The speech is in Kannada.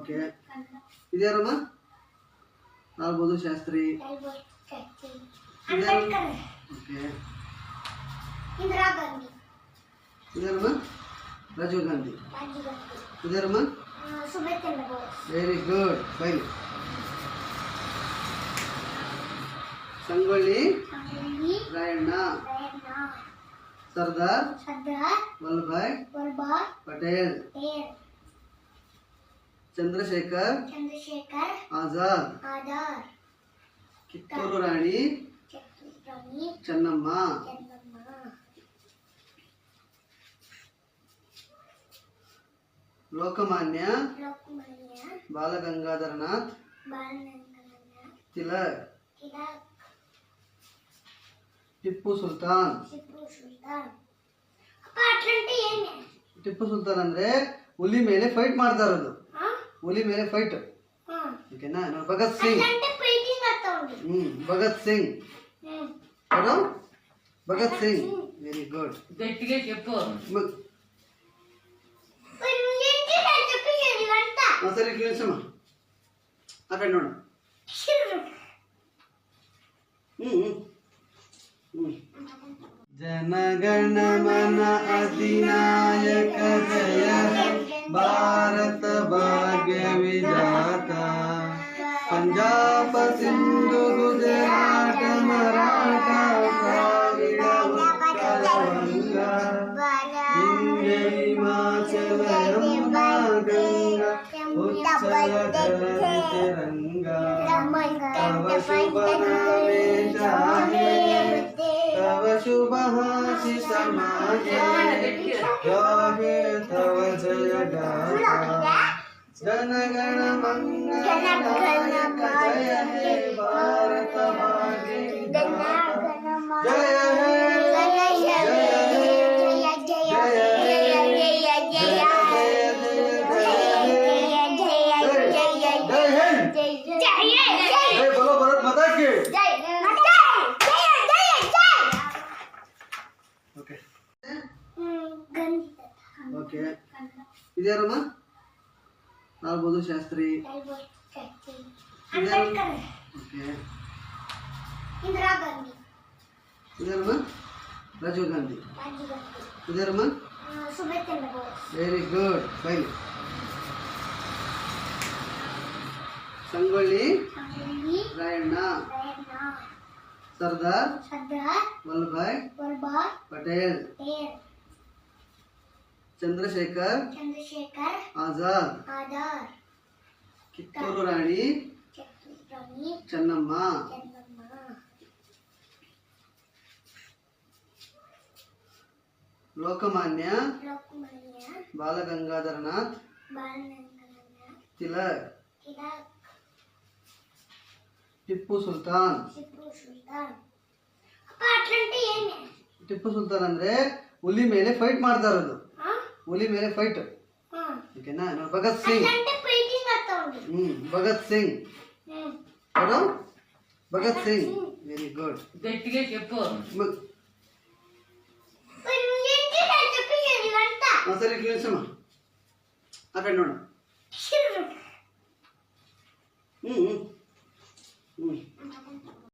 ಓಕೆ ಇದ್ಯಾರಮ್ಮ ಲಾಲ್ ಬಹದ್ದೂರ್ ಶಾಸ್ತ್ರಿ ಓಕೆ ಇದ್ಯಾರಮ್ಮ ರಾಜೀವ್ ಗಾಂಧಿ ಇದ್ಯಾರಮ್ಮ very good fine Sangolli Rayanna Sardar Vallabhbhai Patel Chandrashekhar Azad Kittur Rani Chennamma Lokmanya Balagangadharanath Tilak Tipu Sultan Tipu Sultan ಅಂದ್ರೆ ಹುಲಿ ಮೇಲೆ ಫೈಟ್ ಮಾಡ್ತಾ ಇರೋದು ಹುಲಿ ಮೇಲೆ ಫೈಟ್ ಓಕೆನಾ ಭಗತ್ ಸಿಂಗ್ ಭಗತ್ ಸಿಂಗ್ ಯಾರು ಭಗತ್ ಸಿಂಗ್ ವೆರಿ ಗುಡ್ ಸರಿ ಕೇಳಿಸಮ್ಮ ಆ ಕಡೆ ನೋಡು ಜನಗಣ ಮನ ಅಧಿನಾಯಕ ಜಯ ಭಾರತ ಭಾಗ್ಯ ವಿಜಾತ ಪಂಜಾಬ ಸಿಂಧು ಗುಜರಾಟ ಮರಾಠ ದ್ರಾವಿಡ ಉತ್ಕಲ ವಂಗ ಹಿಂದೆ ಹಿಮಾಚಲ ಯಮುನಾ ಗಂಗಾ ಉಚ್ಛಲ ಜಲಧಿ ರಂಗಾ ತವ ಶುಭ ನಾಮೇ ಜಾಹೇ तव शुभ हासि समाजे गाहे तव जय गाथा जनगण मंगल नायक जय हे भारत भाग्य विधाता जय हे जय हे बोलो भारत माता की ಓಕೆ ಇದ್ಯಾರಮ್ಮ ಲಾಲ್ ಬಹದ್ದೂರ್ ಶಾಸ್ತ್ರಿ ಓಕೆ ಇದ್ಯಾರಮ್ಮ ರಾಜೀವ್ ಗಾಂಧಿ ಇದ್ಯಾರಮ್ಮ very good fine Sangolli Rayanna Sardar Vallabhbhai Patel Chandrashekhar Azad Kittur Rani Chennamma Lokmanya Balagangadharanath Tilak Tipu Sultan Tipu Sultan ಅಂದ್ರೆ ಹುಲಿ ಮೇಲೆ ಫೈಟ್ ಮಾಡ್ತಾ ಇರೋದು ಹುಲಿ ಮೇಲೆ ಫೈಟ್ ಓಕೆನಾ ಭಗತ್ ಸಿಂಗ್ ಭಗತ್ ಸಿಂಗ್ ಯಾರು ಭಗತ್ ಸಿಂಗ್ ವೆರಿ ಗುಡ್ ಸರಿ ಕೇಳಿಸಮ್ಮ ಆ ಕಡೆ ನೋಡು